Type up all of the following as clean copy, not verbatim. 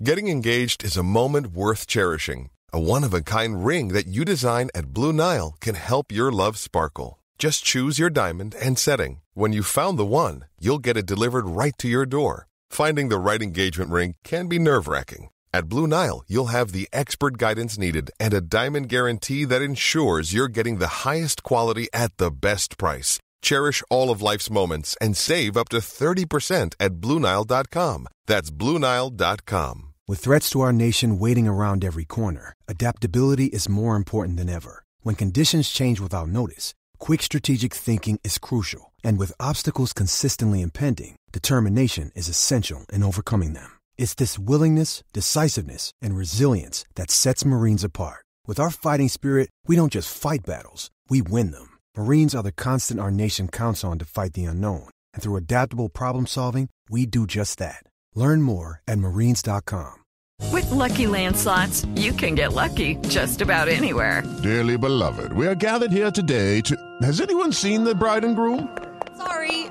Getting engaged is a moment worth cherishing. A one-of-a-kind ring that you design at Blue Nile can help your love sparkle. Just choose your diamond and setting. When you've found the one, you'll get it delivered right to your door. Finding the right engagement ring can be nerve-wracking. At Blue Nile, you'll have the expert guidance needed and a diamond guarantee that ensures you're getting the highest quality at the best price. Cherish all of life's moments and save up to 30% at BlueNile.com. That's BlueNile.com. With threats to our nation waiting around every corner, adaptability is more important than ever. When conditions change without notice, quick strategic thinking is crucial. And with obstacles consistently impending, determination is essential in overcoming them. It's this willingness, decisiveness, and resilience that sets Marines apart. With our fighting spirit, we don't just fight battles, we win them. Marines are the constant our nation counts on to fight the unknown. And through adaptable problem solving, we do just that. Learn more at Marines.com. With Lucky Land Slots, you can get lucky just about anywhere. Dearly beloved, we are gathered here today to... Has anyone seen the bride and groom?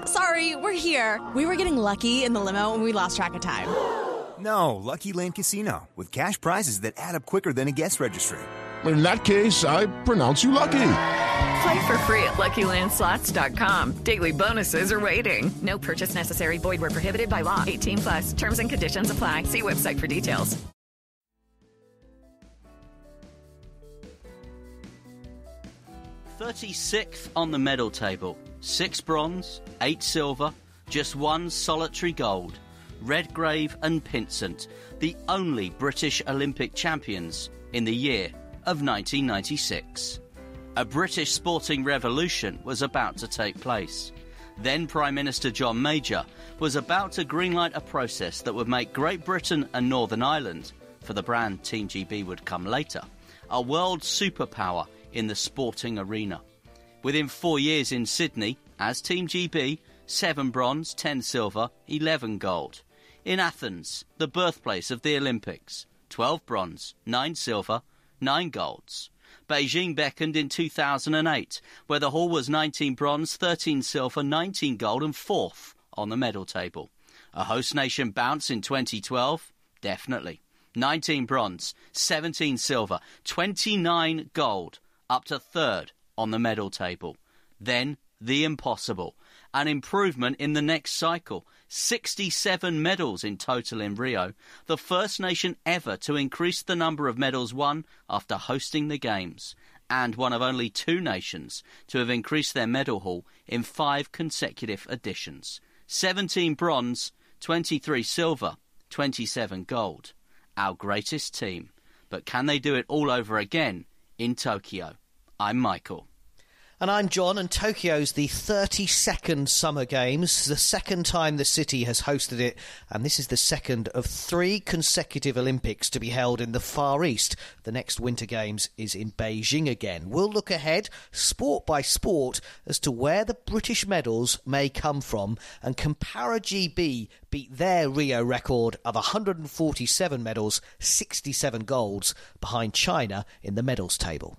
Sorry, we're here. We were getting lucky in the limo and we lost track of time. No, Lucky Land Casino, with cash prizes that add up quicker than a guest registry. In that case, I pronounce you lucky. Play for free at LuckyLandSlots.com. Daily bonuses are waiting. No purchase necessary. Void where prohibited by law. 18+. Terms and conditions apply. See website for details. "36th on the medal table. 6 bronze, 8 silver, just 1 solitary gold. Redgrave and Pinsent, the only British Olympic champions in the year of 1996. A British sporting revolution was about to take place. Then Prime Minister John Major was about to greenlight a process that would make Great Britain and Northern Ireland, for the brand Team GB would come later, a world superpower in the sporting arena. Within 4 years in Sydney, as Team GB, 7 bronze, 10 silver, 11 gold. In Athens, the birthplace of the Olympics, 12 bronze, 9 silver, 9 golds. Beijing beckoned in 2008, where the haul was 19 bronze, 13 silver, 19 gold and 4th on the medal table. A host nation bounce in 2012? Definitely. 19 bronze, 17 silver, 29 gold, up to 3rd on the medal table. Then the impossible. An improvement in the next cycle. 67 medals in total in Rio. The first nation ever to increase the number of medals won after hosting the Games. And one of only 2 nations to have increased their medal haul in 5 consecutive editions. 17 bronze, 23 silver, 27 gold. Our greatest team. But can they do it all over again in Tokyo? I'm Michael. And I'm John, and Tokyo's the 32nd Summer Games, the second time the city has hosted it, and this is the second of 3 consecutive Olympics to be held in the Far East. The next Winter Games is in Beijing again. We'll look ahead, sport by sport, as to where the British medals may come from, and can Para GB beat their Rio record of 147 medals, 67 golds, behind China in the medals table.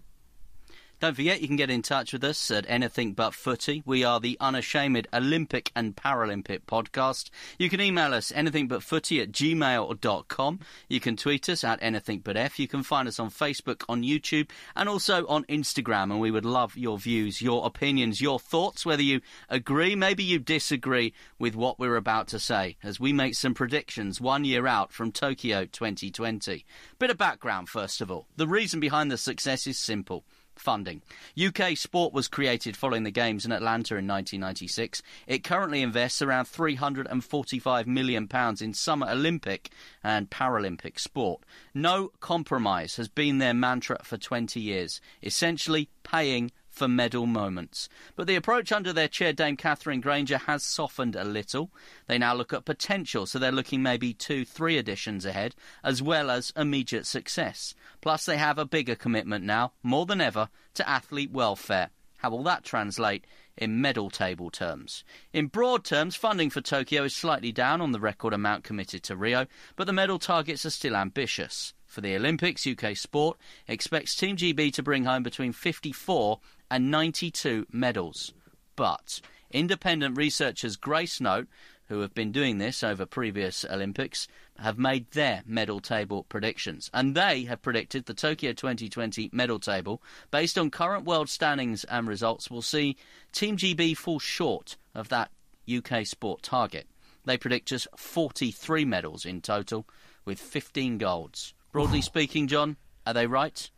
Don't forget, you can get in touch with us at Anything But Footy. We are the unashamed Olympic and Paralympic podcast. You can email us anythingbutfooty@gmail.com. You can tweet us at anythingbutf. You can find us on Facebook, on YouTube, and also on Instagram. And we would love your views, your opinions, your thoughts, whether you agree, maybe you disagree with what we're about to say, as we make some predictions 1 year out from Tokyo 2020. Bit of background, first of all. The reason behind the success is simple. Funding. UK Sport was created following the Games in Atlanta in 1996. It currently invests around £345 million in summer Olympic and Paralympic sport. No compromise has been their mantra for 20 years, essentially paying for medal moments. But the approach under their chair, Dame Catherine Granger, has softened a little. They now look at potential, so they're looking maybe 2-3 editions ahead, as well as immediate success. Plus they have a bigger commitment now, more than ever, to athlete welfare. How will that translate in medal table terms? In broad terms, funding for Tokyo is slightly down on the record amount committed to Rio, but the medal targets are still ambitious. For the Olympics, UK Sport expects Team GB to bring home between 54 and 92 medals. But independent researchers Grace note who have been doing this over previous Olympics, have made their medal table predictions. And they have predicted the Tokyo 2020 medal table, based on current world standings and results, will see Team GB fall short of that UK sport target. They predict just 43 medals in total, with 15 golds. Broadly speaking, John, are they right?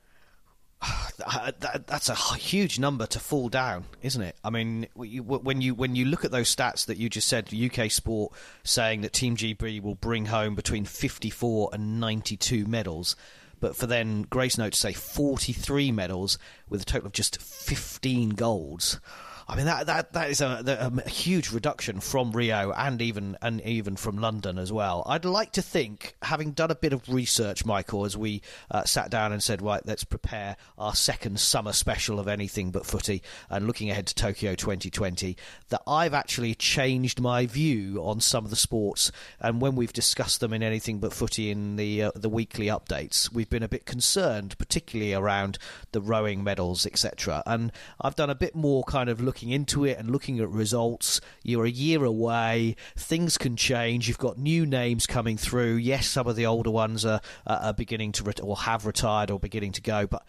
That's a huge number to fall down, isn't it? I mean, when you look at those stats that you just said, UK Sport saying that Team GB will bring home between 54 and 92 medals, but for then Grace Note to say 43 medals with a total of just 15 golds. I mean, that is a huge reduction from Rio and even from London as well. I'd like to think, having done a bit of research, Michael, as we sat down and said, right, let's prepare our second summer special of Anything But Footy and looking ahead to Tokyo 2020, that I've actually changed my view on some of the sports. And when we've discussed them in Anything But Footy in the weekly updates, we've been a bit concerned, particularly around the rowing medals, etc. And I've done a bit more kind of looking into it and looking at results. You're a year away, things can change, you've got new names coming through. Yes, some of the older ones are beginning to or have retired or beginning to go, but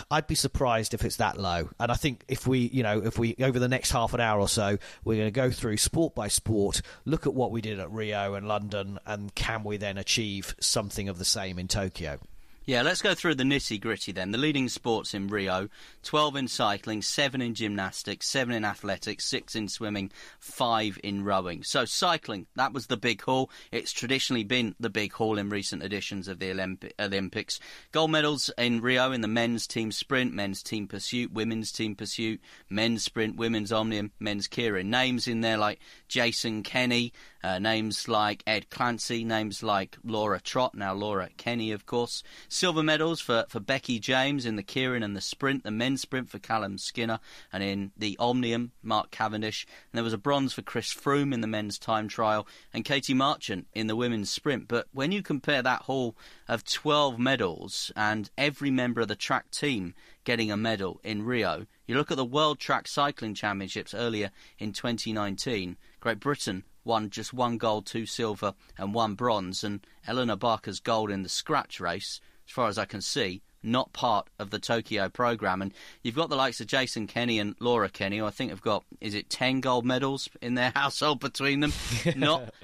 I'd be surprised if it's that low. And I think if we over the next half an hour or so, we're going to go through sport by sport, look at what we did at Rio and London, and can we then achieve something of the same in Tokyo? Yeah, let's go through the nitty-gritty then. The leading sports in Rio: 12 in cycling, 7 in gymnastics, 7 in athletics, 6 in swimming, 5 in rowing. So cycling, that was the big haul. It's traditionally been the big haul in recent editions of the Olympics. Gold medals in Rio in the men's team sprint, men's team pursuit, women's team pursuit, men's sprint, women's omnium, men's keirin. Names in there like Jason Kenny, names like Ed Clancy, names like Laura Trott, now Laura Kenny, of course. Silver medals for Becky James in the keirin and the sprint, the men's sprint for Callum Skinner, and in the omnium, Mark Cavendish. And there was a bronze for Chris Froome in the men's time trial, and Katie Marchant in the women's sprint. But when you compare that haul of 12 medals and every member of the track team getting a medal in Rio, you look at the World Track Cycling Championships earlier in 2019, Great Britain won just 1 gold, 2 silver and 1 bronze, and Eleanor Barker's gold in the scratch race, as far as I can see, not part of the Tokyo programme. And you've got the likes of Jason Kenny and Laura Kenny, who I think have got, 10 gold medals in their household between them,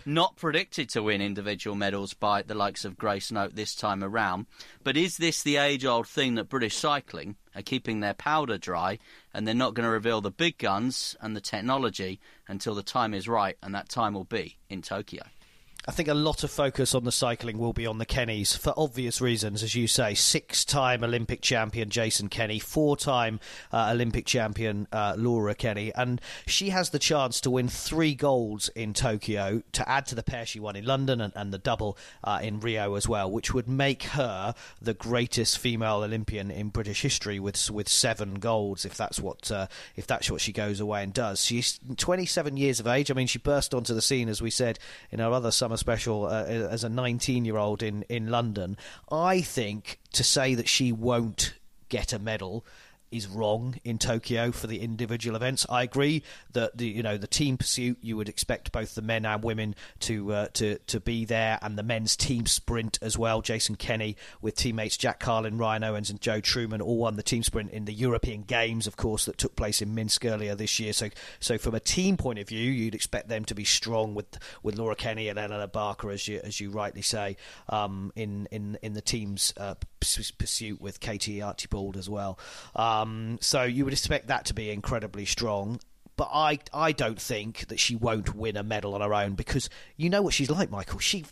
not predicted to win individual medals by the likes of Grace Note this time around. But is this the age-old thing that British cycling are keeping their powder dry, and they're not going to reveal the big guns and the technology until the time is right, and that time will be in Tokyo? I think a lot of focus on the cycling will be on the Kennys for obvious reasons, as you say. 6-time Olympic champion Jason Kenny, 4-time Olympic champion Laura Kenny, and she has the chance to win 3 golds in Tokyo to add to the pair she won in London and the double in Rio as well, which would make her the greatest female Olympian in British history with 7 golds if that's what she goes away and does. She's 27 years of age. I mean, she burst onto the scene, as we said in our other summer special, as a 19-year-old in London. I think to say that she won't get a medal is wrong in Tokyo for the individual events. I agree that the team pursuit, you would expect both the men and women to be there, and the men's team sprint as well. Jason Kenny with teammates Jack Carlin, Ryan Owens and Joe Truman all won the team sprint in the European Games, of course, that took place in Minsk earlier this year. So from a team point of view, you'd expect them to be strong with Laura Kenny and Eleanor Barker, as you rightly say, in the team's pursuit with Katie Archibald as well. So you would expect that to be incredibly strong. But I don't think that she won't win a medal on her own, because you know what she's like, Michael. She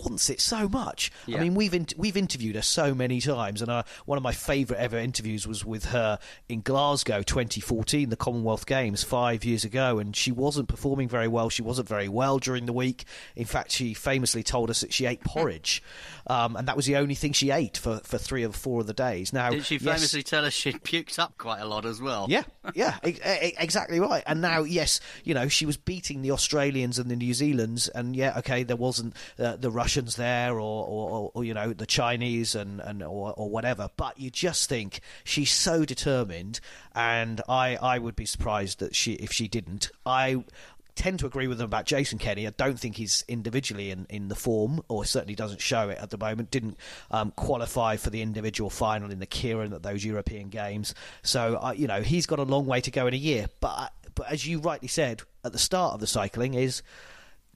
wants it so much. Yeah. I mean, we've interviewed her so many times, and one of my favourite ever interviews was with her in Glasgow 2014, the Commonwealth Games 5 years ago, and she wasn't performing very well. She wasn't very well during the week. In fact, she famously told us that she ate porridge, and that was the only thing she ate for 3 or 4 of the days. Now, did she famously tell us she'd puked up quite a lot as well? Yeah, exactly right. And now, yes, she was beating the Australians and the New Zealands, and there wasn't the Russians there or the Chinese or whatever. But you just think she's so determined, and I would be surprised that if she didn't. tend to agree with them about Jason Kenny. I don't think he's individually in the form, or certainly doesn't show it at the moment. Didn't qualify for the individual final in the Kieran at those European Games. So, he's got a long way to go in a year. But as you rightly said at the start of the cycling, is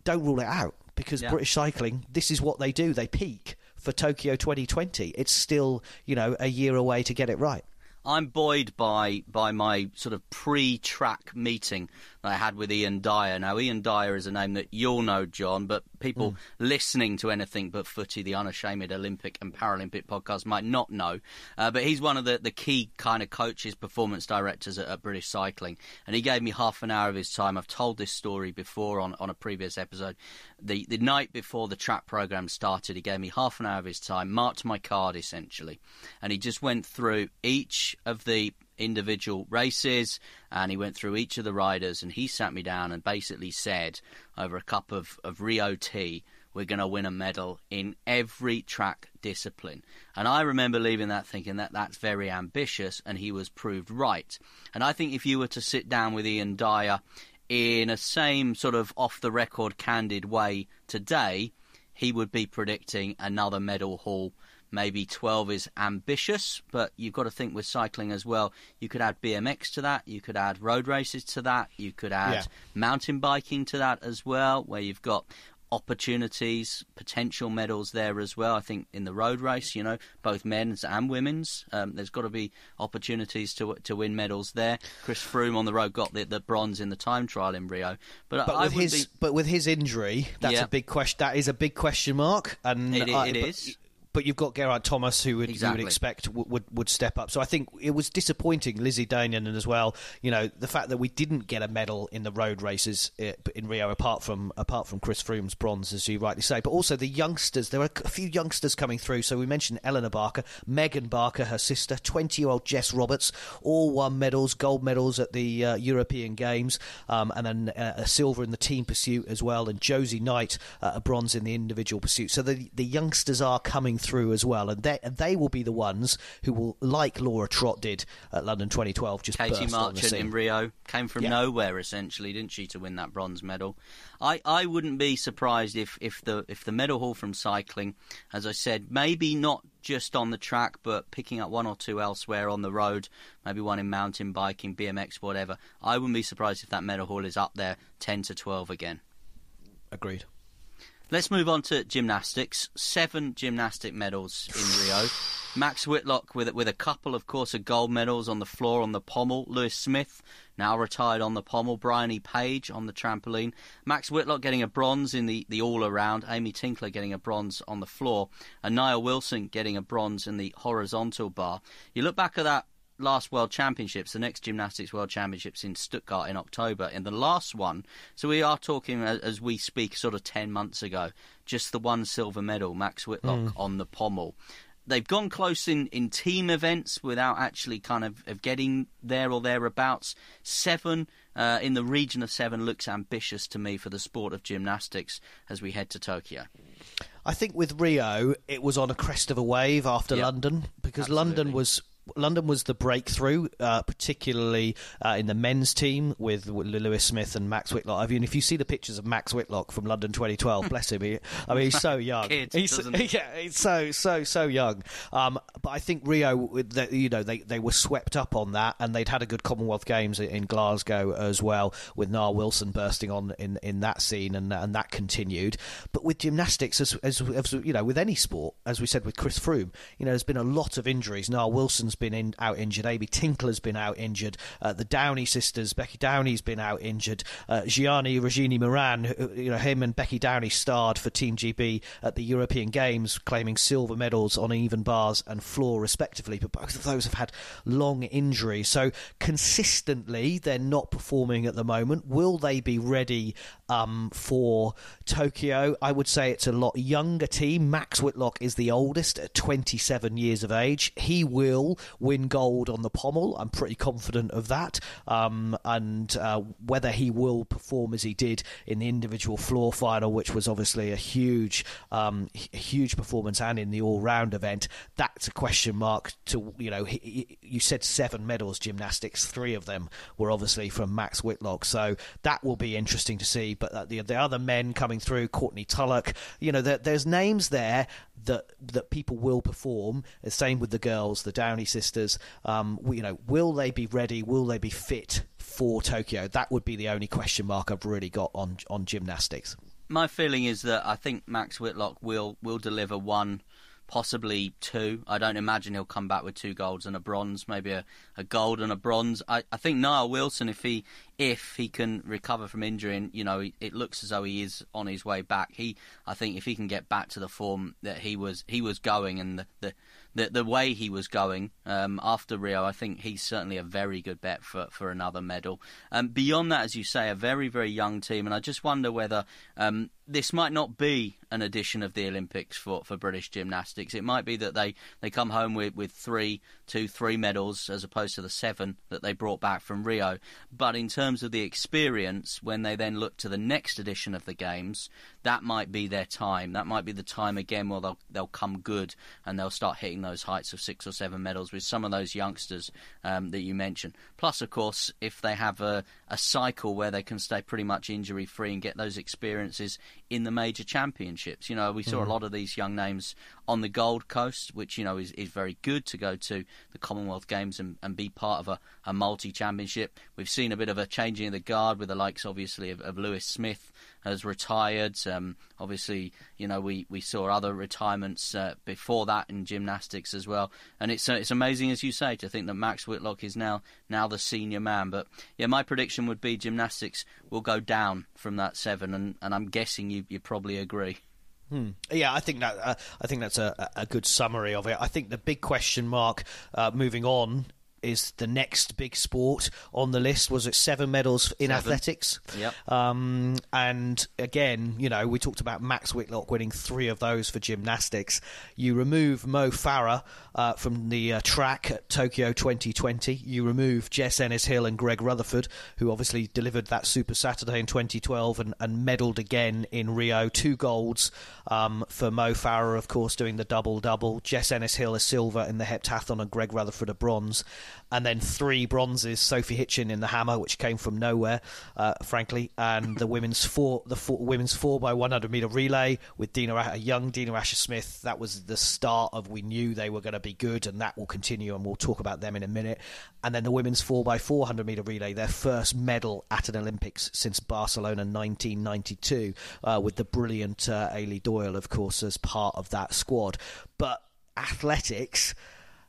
don't rule it out, because British cycling, this is what they do. They peak for Tokyo 2020. It's still, a year away to get it right. I'm buoyed by my sort of pre-track meeting that I had with Ian Dyer. Now, Ian Dyer is a name that you'll know, John, but people listening to Anything But Footy, the unashamed Olympic and Paralympic podcast, might not know. But he's one of the key kind of coaches, performance directors at British Cycling. And he gave me half an hour of his time. I've told this story before on a previous episode. The night before the track programme started, he gave me half an hour of his time, marked my card essentially. And he just went through each of the individual races, and he went through each of the riders, and he sat me down and basically said, over a cup of Rio tea, we're going to win a medal in every track discipline. And I remember leaving that thinking that's very ambitious, and he was proved right. And I think if you were to sit down with Ian Dyer in a same sort of off-the-record candid way today, he would be predicting another medal haul. Maybe 12 is ambitious, but you've got to think with cycling as well. You could add BMX to that. You could add road races to that. You could add mountain biking to that as well, where you've got opportunities, potential medals there as well. I think in the road race, both men's and women's, there's got to be opportunities to win medals there. Chris Froome on the road got the bronze in the time trial in Rio. But with his injury, that's a big question. That is a big question mark. And it is. But you've got Geraint Thomas, who you would expect would step up. So I think it was disappointing, Lizzie Deignan as well. The fact that we didn't get a medal in the road races in Rio, apart from Chris Froome's bronze, as you rightly say. But also the youngsters. There were a few youngsters coming through. So we mentioned Eleanor Barker, Megan Barker, her sister, 20-year-old Jess Roberts, all won medals, gold medals at the European Games, and then a silver in the team pursuit as well, and Josie Knight a bronze in the individual pursuit. So the youngsters are coming through as well, and they will be the ones who will, like Laura Trott did at London 2012, just Katie burst on the Marchant scene. in Rio came from nowhere essentially, didn't she, to win that bronze medal? I wouldn't be surprised if the medal haul from cycling, as I said, maybe not just on the track, but picking up one or two elsewhere on the road, maybe one in mountain biking, BMX, whatever. I wouldn't be surprised if that medal haul is up there 10 to 12 again. Agreed. Let's move on to gymnastics. 7 gymnastic medals in Rio. Max Whitlock with a couple, of course, of gold medals on the floor, on the pommel. Lewis Smith, now retired, on the pommel. Bryony Page on the trampoline. Max Whitlock getting a bronze in the all-around. Amy Tinkler getting a bronze on the floor. And Niall Wilson getting a bronze in the horizontal bar. You look back at that last World Championships, the next Gymnastics World Championships in Stuttgart in October, in the last one, so we are talking, as we speak, sort of 10 months ago, just the one silver medal, Max Whitlock on the pommel. They've gone close in team events without actually kind of getting there or thereabouts. 7 in the region of 7 looks ambitious to me for the sport of gymnastics as we head to Tokyo. I think with Rio, it was on a crest of a wave after London, because Absolutely. London was the breakthrough, particularly in the men's team with Lewis Smith and Max Whitlock. I mean, if you see the pictures of Max Whitlock from London 2012, bless him. He's so young. He's so young. But I think Rio, they were swept up on that, and they'd had a good Commonwealth Games in Glasgow as well, with Niall Wilson bursting on in that scene, and that continued. But with gymnastics, as with any sport, as we said with Chris Froome, there's been a lot of injuries. Niall Wilson's been out injured. Amy Tinkler's been out injured. The Downey sisters, Becky Downey's been out injured. Gianni Regini Moran, him and Becky Downey starred for Team GB at the European Games, claiming silver medals on even bars and floor respectively. But both of those have had long injuries. So consistently, they're not performing at the moment. Will they be ready for Tokyo? I would say it's a lot younger team. Max Whitlock is the oldest at 27 years of age. He will win gold on the pommel. I'm pretty confident of that. And whether he will perform as he did in the individual floor final, which was obviously a huge performance, and in the all-round event, that's a question mark. You said 7 medals gymnastics, 3 of them were obviously from Max Whitlock, so that will be interesting to see. But the other men coming through, Courtney Tulloch, there's names there that people will perform. The same with the girls, the Downey sisters. Will they be ready? Will they be fit for Tokyo? That would be the only question mark I've really got on gymnastics. My feeling is that I think Max Whitlock will deliver 1, possibly 2. I don't imagine he'll come back with 2 golds and a bronze, maybe a gold and a bronze. I think Niall Wilson, if he can recover from injury, and it looks as though he is on his way back. I think if he can get back to the form that he was going, and the way he was going after Rio, I think he's certainly a very good bet for another medal. Beyond that, as you say, a very, very young team, and I just wonder whether this might not be an edition of the Olympics for British gymnastics. It might be that they come home with 3 medals as opposed to the 7 that they brought back from Rio. But in terms of the experience, when they then look to the next edition of the Games, that might be their time. That might be the time again where they'll come good and they'll start hitting those heights of 6 or 7 medals with some of those youngsters that you mentioned. Plus, of course, if they have a cycle where they can stay pretty much injury-free and get those experiences in the major championships. We saw a lot of these young names on the Gold Coast, which, is very good to go to the Commonwealth Games and be part of a multi-championship. We've seen a bit of a changing of the guard with the likes, obviously, of Lewis Smith has retired. Obviously, we saw other retirements before that in gymnastics as well. And it's amazing, as you say, to think that Max Whitlock is now the senior man. But yeah, my prediction would be gymnastics will go down from that 7, and I'm guessing you probably agree. Yeah, I think that's a good summary of it. I think the big question mark moving on is the next big sport on the list. Was it 7 medals in athletics? Yep. And again, we talked about Max Whitlock winning 3 of those for gymnastics. You remove Mo Farah from the track at Tokyo 2020. You remove Jess Ennis-Hill and Greg Rutherford, who obviously delivered that Super Saturday in 2012 and medalled again in Rio. 2 golds for Mo Farah, of course, doing the double-double. Jess Ennis-Hill a silver in the heptathlon and Greg Rutherford a bronze. And then 3 bronzes, Sophie Hitchin in the hammer, which came from nowhere, frankly, and the women's 4x100 metre relay with young Dina Asher-Smith. That was the start of, we knew they were going to be good, and that will continue, and we'll talk about them in a minute. And then the women's 4x400 metre relay, their first medal at an Olympics since Barcelona 1992, with the brilliant Ailey Doyle, of course, as part of that squad. But athletics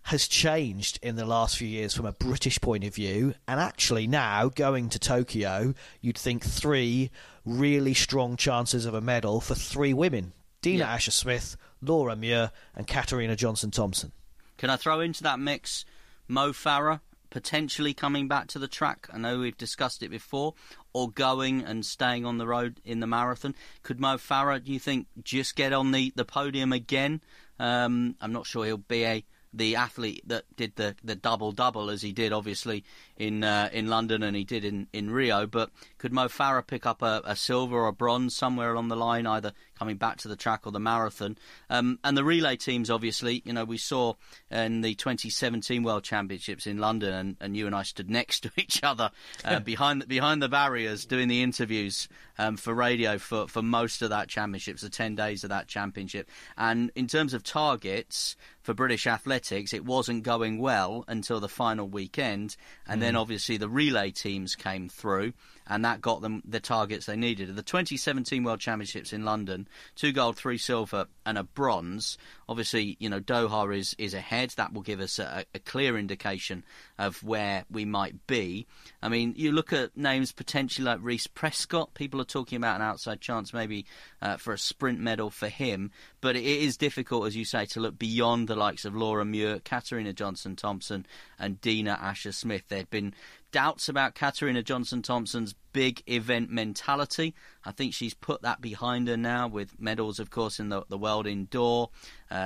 has changed in the last few years from a British point of view, and actually now, going to Tokyo, you'd think 3 really strong chances of a medal for 3 women. Dina Asher-Smith, Laura Muir and Katarina Johnson-Thompson. Can I throw into that mix Mo Farah potentially coming back to the track? I know we've discussed it before, or going and staying on the road in the marathon. Could Mo Farah, do you think, just get on the podium again? I'm not sure he'll be the athlete that did the double-double as he did, obviously, in London, and he did in Rio. But could Mo Farah pick up a silver or a bronze somewhere along the line, either coming back to the track or the marathon? And the relay teams, obviously, we saw in the 2017 World Championships in London, and you and I stood next to each other behind the barriers doing the interviews for radio for most of that championships, the 10 days of that championship. And in terms of targets for British athletics, it wasn't going well until the final weekend, and then obviously the relay teams came through, and that got them the targets they needed. The 2017 World Championships in London, 2 gold, 3 silver and a bronze. Obviously, Doha is ahead. That will give us a clear indication of where we might be. I mean, you look at names potentially like Reece Prescott. People are talking about an outside chance maybe for a sprint medal for him. But it is difficult, as you say, to look beyond the likes of Laura Muir, Katarina Johnson-Thompson and Dina Asher-Smith. They've been doubts about Katarina Johnson-Thompson's big event mentality. I think she's put that behind her now with medals, of course, in the World Indoor,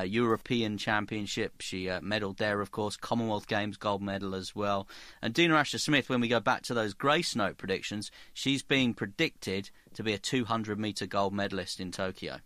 European Championship. She medalled there, of course, Commonwealth Games gold medal as well. And Dina Asher-Smith, when we go back to those Grace Note predictions, she's being predicted to be a 200-metre gold medalist in Tokyo.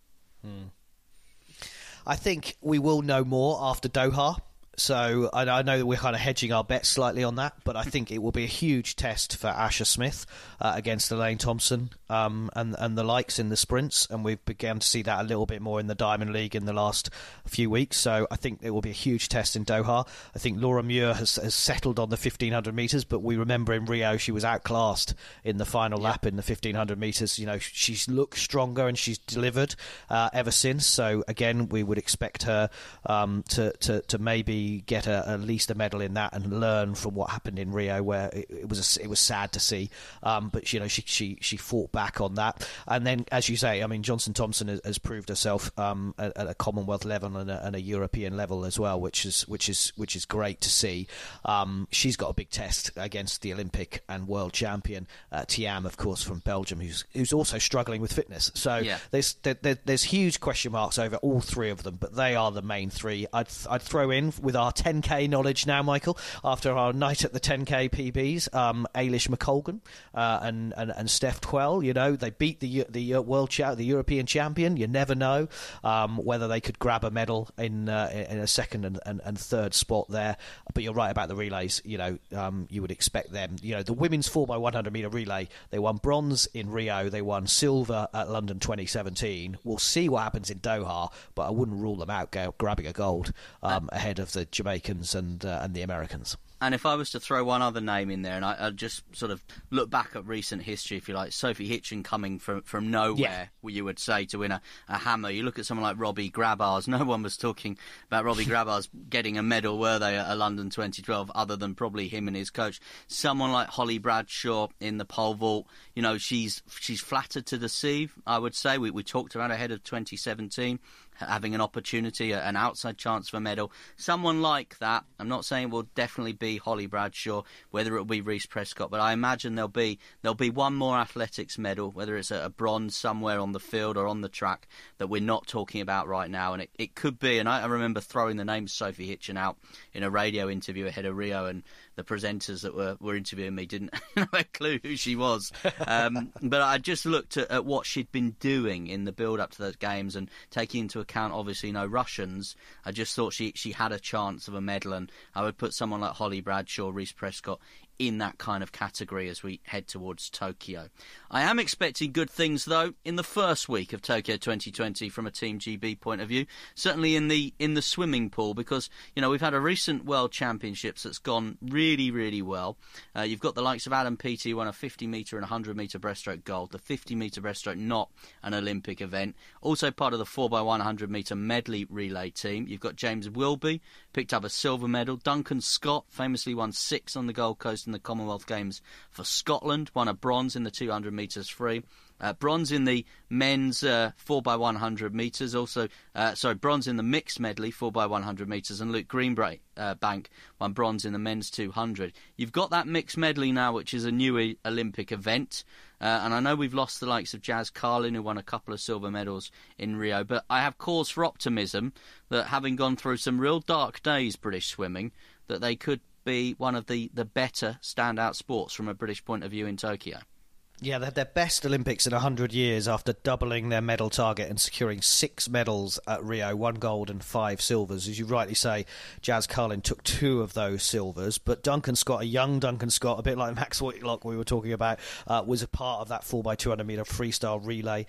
I think we will know more after Doha. So I know that we're kind of hedging our bets slightly on that, but I think it will be a huge test for Asher-Smith against Elaine Thompson and the likes in the sprints, and we've begun to see that a little bit more in the Diamond League in the last few weeks. So I think it will be a huge test in Doha. I think Laura Muir has settled on the 1,500 metres, but we remember in Rio she was outclassed in the final lap in the 1,500 metres. You know, she's looked stronger and she's delivered ever since. So again, we would expect her to maybe get at least a medal in that and learn from what happened in Rio, where it was sad to see, but you know she fought back on that. And then, as you say, I mean, Johnson-Thompson has proved herself at a Commonwealth level and a European level as well, which is great to see. She's got a big test against the Olympic and world champion Thiam, of course, from Belgium, who's also struggling with fitness. So there's huge question marks over all three of them, but they are the main three. I'd throw in with our 10k knowledge now, Michael, after our night at the 10k PBs, Ailish McColgan and Steph Twell. You know, they beat the the European champion. You never know whether they could grab a medal in a second and third spot there. But you're right about the relays. You know, you would expect them. You know, the women's 4x100 metre relay, they won bronze in Rio, they won silver at London 2017. We'll see what happens in Doha, but I wouldn't rule them out grabbing a gold ahead of the Jamaicans and the Americans. And if I was to throw one other name in there, and I just sort of look back at recent history, if you like, Sophie Hitchen coming from nowhere, you would say, to win a hammer. You look at someone like Robbie Grabars. No one was talking about Robbie Grabars getting a medal, were they, at London 2012, other than probably him and his coach. Someone like Holly Bradshaw in the pole vault, you know, she's flattered to deceive, I would say. We talked about ahead of 2017. Having an opportunity, an outside chance for a medal. Someone like that, I'm not saying it will definitely be Holly Bradshaw, whether it will be Reece Prescott, but I imagine there'll be one more athletics medal, whether it's a bronze somewhere on the field or on the track, that we're not talking about right now. And it could be, and I remember throwing the name Sophie Hitchen out in a radio interview ahead of Rio, and the presenters that were interviewing me didn't have a clue who she was. But I just looked at what she'd been doing in the build-up to those games, and taking into account, obviously, no Russians, I just thought she had a chance of a medal, and I would put someone like Holly Bradshaw, Reece Prescott in that kind of category as we head towards Tokyo. I am expecting good things, though, in the first week of Tokyo 2020 from a Team GB point of view, certainly in the swimming pool, because, you know, we've had a recent World Championships that's gone really, really well. You've got the likes of Adam Peaty, who won a 50-metre and 100-metre breaststroke gold, the 50-metre breaststroke not an Olympic event, also part of the 4x100-metre medley relay team. You've got James Wilby, picked up a silver medal. Duncan Scott famously won 6 on the Gold Coast in the Commonwealth Games for Scotland, won a bronze in the 200 metres free. Bronze in the men's 4x100 metres, also, bronze in the mixed medley 4x100 metres, and Luke Greenbank won bronze in the men's 200. You've got that mixed medley now, which is a new Olympic event, and I know we've lost the likes of Jazz Carlin, who won a couple of silver medals in Rio, but I have cause for optimism that, having gone through some real dark days, British swimming, that they could be one of the better standout sports from a British point of view in Tokyo. Yeah, they had their best Olympics in 100 years after doubling their medal target and securing 6 medals at Rio, 1 gold and 5 silvers. As you rightly say, Jazz Carlin took 2 of those silvers, but Duncan Scott, a young Duncan Scott, a bit like Max Whitlock we were talking about, was a part of that 4x200 metre freestyle relay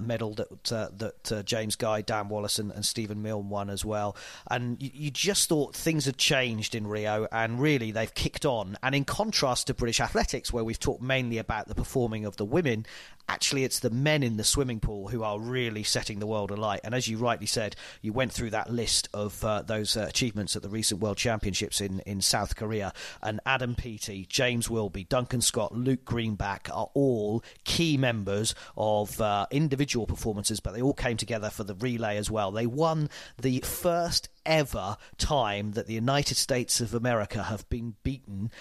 medal that James Guy, Dan Wallace and Stephen Milne won as well. And you just thought things had changed in Rio, and really they've kicked on. And in contrast to British athletics, where we've talked mainly about the performing of the women, actually it's the men in the swimming pool who are really setting the world alight. And as you rightly said, you went through that list of those achievements at the recent World Championships in South Korea, and Adam Peaty, James Wilby, Duncan Scott, Luke Greenbank are all key members of individual performances, but they all came together for the relay as well. They won the first ever time that the United States of America have been beaten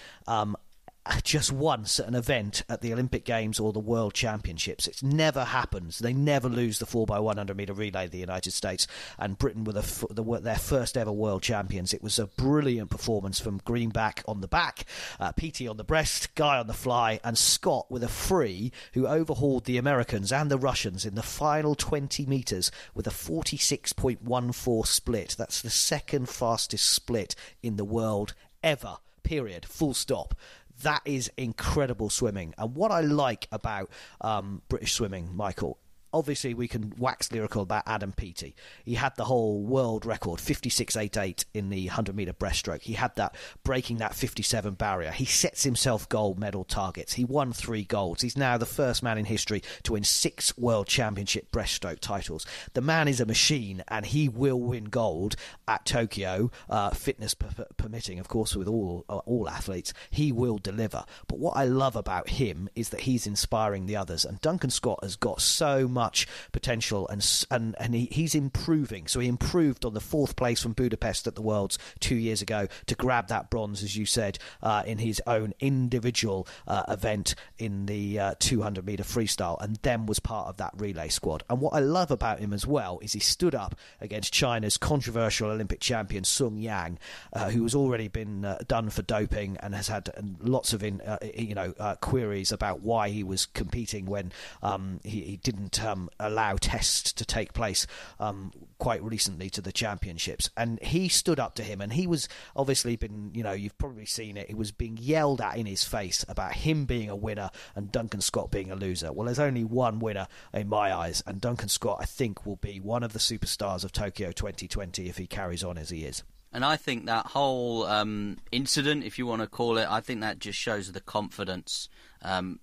just once at an event at the Olympic Games or the World Championships. It never happens. They never lose the 4x100 metre relay, the United States, and Britain were their first ever world champions. It was a brilliant performance from Greenback on the back, Peaty on the breast, Guy on the fly, and Scott with a free, who overhauled the Americans and the Russians in the final 20 metres with a 46.14 split. That's the second fastest split in the world ever. Period. Full stop. That is incredible swimming. And what I like about British swimming, Michael, obviously we can wax lyrical about Adam Peaty. He had the whole world record, 56.88 in the 100-metre breaststroke. He had that, breaking that 57 barrier. He sets himself gold medal targets. He won 3 golds. He's now the first man in history to win 6 world championship breaststroke titles. The man is a machine, and he will win gold at Tokyo, fitness permitting, of course, with all athletes. He will deliver. But what I love about him is that he's inspiring the others. And Duncan Scott has got so much potential, and he's improving. So he improved on the 4th place from Budapest at the Worlds 2 years ago to grab that bronze, as you said, in his own individual event in the 200-metre freestyle, and then was part of that relay squad. And what I love about him as well is he stood up against China's controversial Olympic champion Sung Yang, who has already been done for doping and has had lots of queries about why he was competing when he didn't allow tests to take place quite recently to the championships. And he stood up to him, and he was obviously been, you've probably seen it, it was being yelled at in his face about him being a winner and Duncan Scott being a loser. Well, there's only one winner in my eyes, and Duncan Scott, I think, will be one of the superstars of Tokyo 2020 if he carries on as he is. And I think that whole incident, if you want to call it, I think that just shows the confidence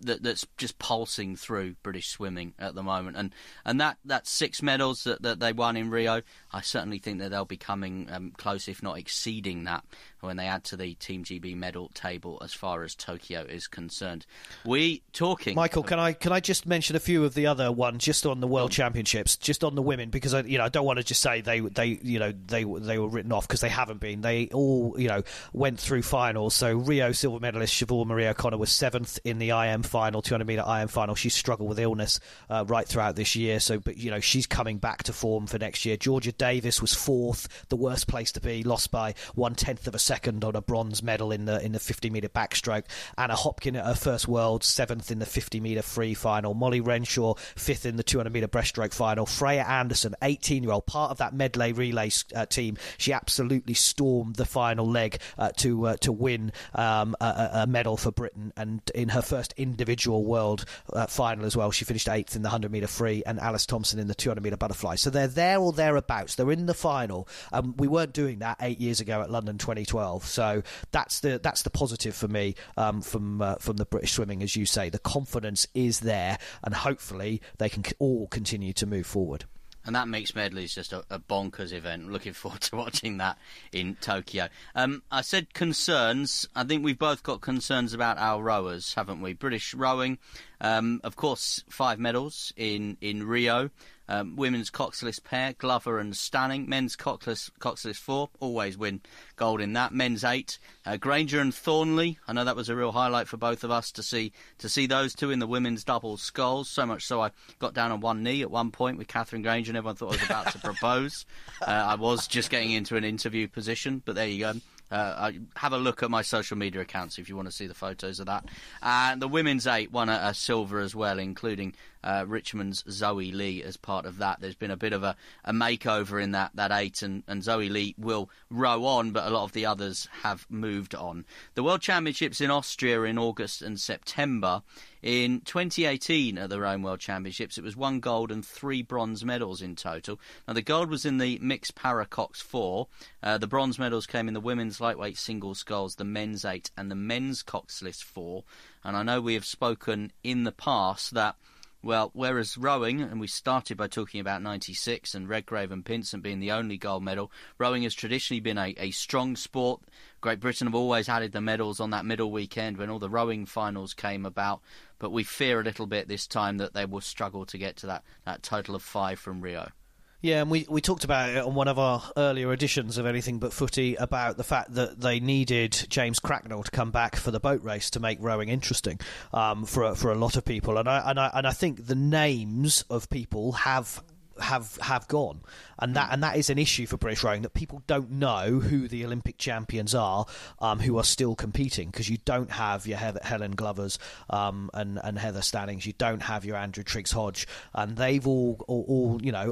that's just pulsing through British swimming at the moment. And that 6 medals that they won in Rio, I certainly think that they'll be coming close, if not exceeding that, when they add to the Team GB medal table as far as Tokyo is concerned. Michael, can I just mention a few of the other ones just on the World Championships, just on the women, because I don't want to just say they were written off, because they haven't been. They all went through finals. So Rio silver medalist Siobhan Marie O'Connor was 7th in the IM final, 200-metre IM final. She's struggled with illness right throughout this year, but she's coming back to form for next year. Georgia Davis was 4th, the worst place to be, lost by 1/10 of a second on a bronze medal in the 50-metre backstroke. Anna Hopkin at her first Worlds, 7th in the 50-metre free final. Molly Renshaw, 5th in the 200-metre breaststroke final. Freya Anderson, 18-year-old, part of that medley relay team. She absolutely stormed the final leg to win a medal for Britain, and in her first individual world final as well, she finished 8th in the 100-metre free, and Alice Thompson in the 200-metre butterfly. So they're there or thereabouts. They're in the final. We weren't doing that 8 years ago at London 2012. So that's the positive for me from the British swimming, as you say. The confidence is there, and hopefully they can all continue to move forward. And that mixed medley is just a bonkers event. Looking forward to watching that in Tokyo. I said concerns. I think we've both got concerns about our rowers, haven't we? British rowing, of course, 5 medals in Rio. Women's coxless pair, Glover and Stanning. Men's coxless 4, always win gold in that. Men's 8, Granger and Thornley. I know that was a real highlight for both of us to see those two in the women's double sculls. So much so I got down on one knee at one point with Catherine Granger, and everyone thought I was about to propose. I was just getting into an interview position, but there you go. Have a look at my social media accounts if you want to see the photos of that. And the women's 8 won a silver as well, including Richmond's Zoe Lee as part of that. There's been a bit of a makeover in that 8, and Zoe Lee will row on, but a lot of the others have moved on. The World Championships in Austria in August and September. In 2018 at the Rome World Championships, it was 1 gold and 3 bronze medals in total. Now, the gold was in the mixed para-cox 4. The bronze medals came in the women's lightweight single sculls, the men's 8 and the men's coxless 4. And I know we have spoken in the past that, well, whereas rowing, and we started by talking about 96 and Redgrave and Pinsent being the only gold medal, rowing has traditionally been a strong sport. Great Britain have always added the medals on that middle weekend when all the rowing finals came about, but we fear a little bit this time that they will struggle to get to that total of 5 from Rio. Yeah, and we talked about it on one of our earlier editions of Anything But Footy about the fact that they needed James Cracknell to come back for the boat race to make rowing interesting for a lot of people, and I think the names of people have gone, and that is an issue for British rowing, that people don't know who the Olympic champions are who are still competing, because you don't have your Helen Glovers and Heather Stannings, you don't have your Andrew Triggs-Hodge, and they've all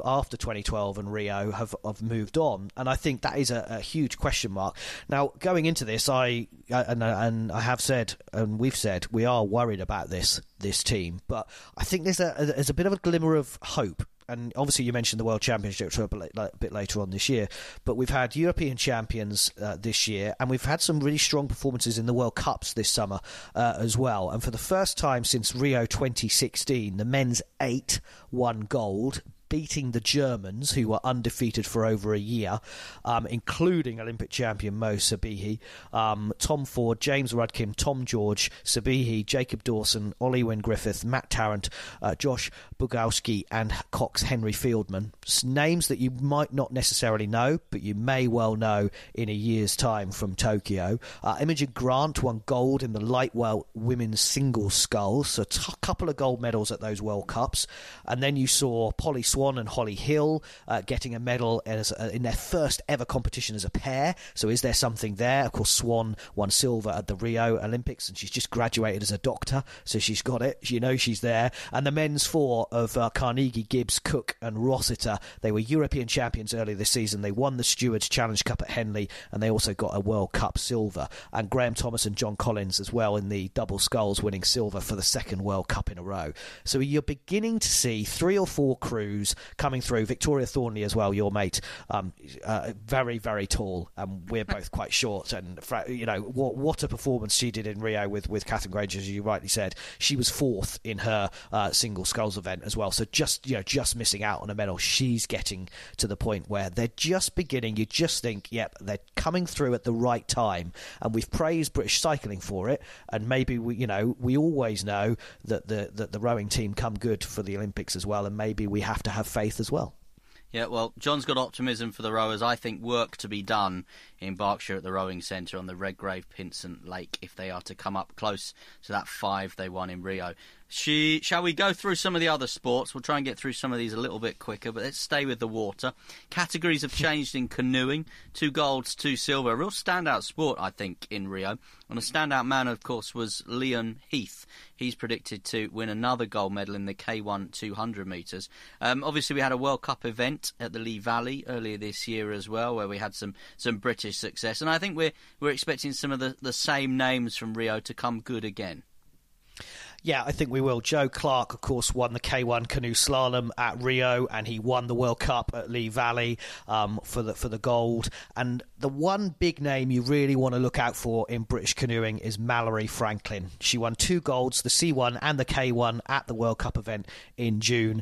after 2012 and Rio have moved on, and I think that is a huge question mark. Now, going into this, I have said, and we've said, we are worried about this team, but I think there's a bit of a glimmer of hope. And obviously you mentioned the World Championships a bit later on this year, but we've had European champions this year, and we've had some really strong performances in the World Cups this summer as well. And for the first time since Rio 2016, the men's 8 won gold, beating the Germans, who were undefeated for over a year, including Olympic champion Mo Sabihi, Tom Ford, James Rudkin, Tom George, Sabihi, Jacob Dawson, Ollie Wynne-Griffith, Matt Tarrant, Josh Bugowski and Cox Henry Fieldman. Names that you might not necessarily know, but you may well know in a year's time from Tokyo. Imogen Grant won gold in the lightweight women's singles sculls, so a couple of gold medals at those World Cups. And then you saw Polly Swan and Holly Hill getting a medal in their first ever competition as a pair. So is there something there? Of course, Swan won silver at the Rio Olympics, and she's just graduated as a doctor, so she's got it. You know she's there. And the men's 4 of Carnegie, Gibbs, Cook and Rossiter, they were European champions earlier this season. They won the Stewards Challenge Cup at Henley, and they also got a World Cup silver. And Graham Thomas and John Collins as well in the double sculls, winning silver for the second World Cup in a row. So you're beginning to see 3 or 4 crews coming through. Victoria Thornley as well, your mate, very, very tall, and we're both quite short. And what a performance she did in Rio with Catherine Granger, as you rightly said. She was 4th in her single sculls event as well. So just missing out on a medal. She's getting to the point where they're just beginning. You just think, yep, they're coming through at the right time, and we've praised British cycling for it. And maybe we always know that the rowing team come good for the Olympics as well, and maybe we have to have faith as well. Yeah, well, John's got optimism for the rowers. I think work to be done in Berkshire at the rowing centre on the Redgrave Pinsent Lake if they are to come up close to that 5 they won in Rio. Shall we go through some of the other sports? We'll try and get through some of these a little bit quicker, but let's stay with the water. Categories have changed in canoeing. 2 golds, 2 silver. A real standout sport, I think, in Rio. And a standout man, of course, was Leon Heath. He's predicted to win another gold medal in the K1 200 metres. Obviously, we had a World Cup event at the Lee Valley earlier this year as well, where we had some British success. And I think we're expecting some of the same names from Rio to come good again. Yeah, I think we will. Joe Clark, of course, won the K1 canoe slalom at Rio, and he won the World Cup at Lee Valley for the gold. And the one big name you really want to look out for in British canoeing is Mallory Franklin. She won 2 golds, the C1 and the K1, at the World Cup event in June,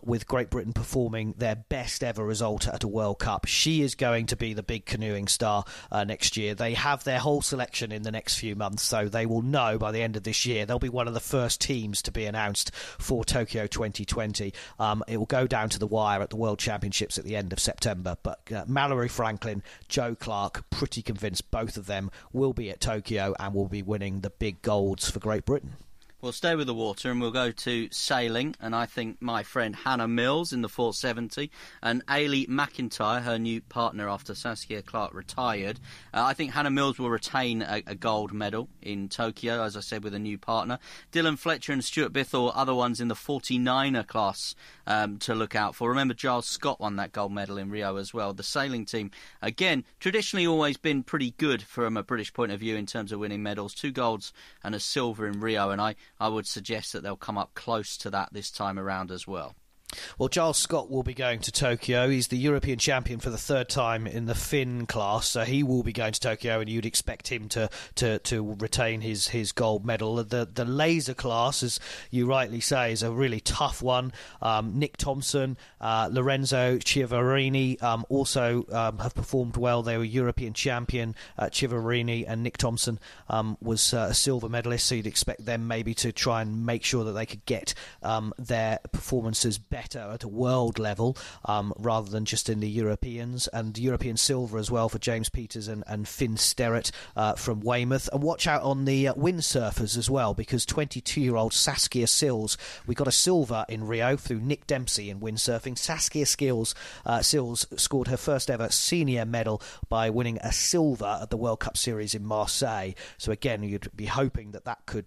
with Great Britain performing their best ever result at a World Cup. She is going to be the big canoeing star next year. They have their whole selection in the next few months, so they will know by the end of this year. They'll be one of the first teams to be announced for Tokyo 2020. It will go down to the wire at the World Championships at the end of September. But Mallory Franklin, Joe Clark, pretty convinced both of them will be at Tokyo and will be winning the big golds for Great Britain. We'll stay with the water and we'll go to sailing, and I think my friend Hannah Mills in the 470 and Ailey McIntyre, her new partner after Saskia Clark retired. I think Hannah Mills will retain a gold medal in Tokyo, as I said, with a new partner. Dylan Fletcher and Stuart Bithell, other ones in the 49er class to look out for. Remember, Giles Scott won that gold medal in Rio as well. The sailing team, again, traditionally always been pretty good from a British point of view in terms of winning medals. 2 golds and a silver in Rio, and I would suggest that they'll come up close to that this time around as well. Well, Giles Scott will be going to Tokyo. He's the European champion for the 3rd time in the Finn class, so he will be going to Tokyo, and you'd expect him to retain his gold medal. The laser class, as you rightly say, is a really tough one. Nick Thompson, Lorenzo Ciavarini also have performed well. They were European champion. Ciavarini and Nick Thompson was a silver medalist, so you'd expect them maybe to try and make sure that they could get their performances better better at a world level rather than just in the Europeans, and European silver as well for James Peters and Finn Sterrett from Weymouth. And watch out on the windsurfers as well, because 22-year-old Saskia Sills, we got a silver in Rio through Nick Dempsey in windsurfing. Saskia Sills scored her first ever senior medal by winning a silver at the World Cup Series in Marseille. So again, you'd be hoping that could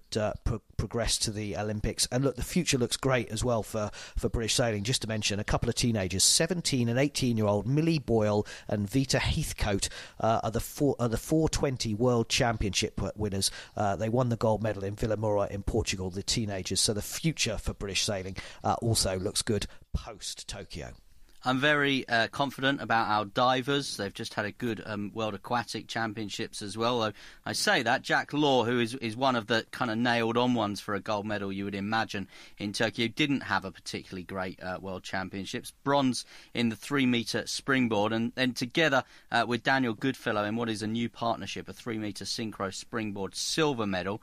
progress to the Olympics. And look, the future looks great as well for British sailing. Just to mention a couple of teenagers, 17 and 18-year-old Millie Boyle and Vita Heathcote are the 420 World Championship winners. They won the gold medal in Vila Moura in Portugal, the teenagers. So the future for British sailing also looks good post-Tokyo. I'm very confident about our divers. They've just had a good World Aquatic Championships as well. Though I say that, Jack Law, who is one of the kind of nailed-on ones for a gold medal, you would imagine, in Tokyo, didn't have a particularly great World Championships. Bronze in the 3-metre springboard, and then together with Daniel Goodfellow in what is a new partnership, a 3-metre synchro springboard silver medal.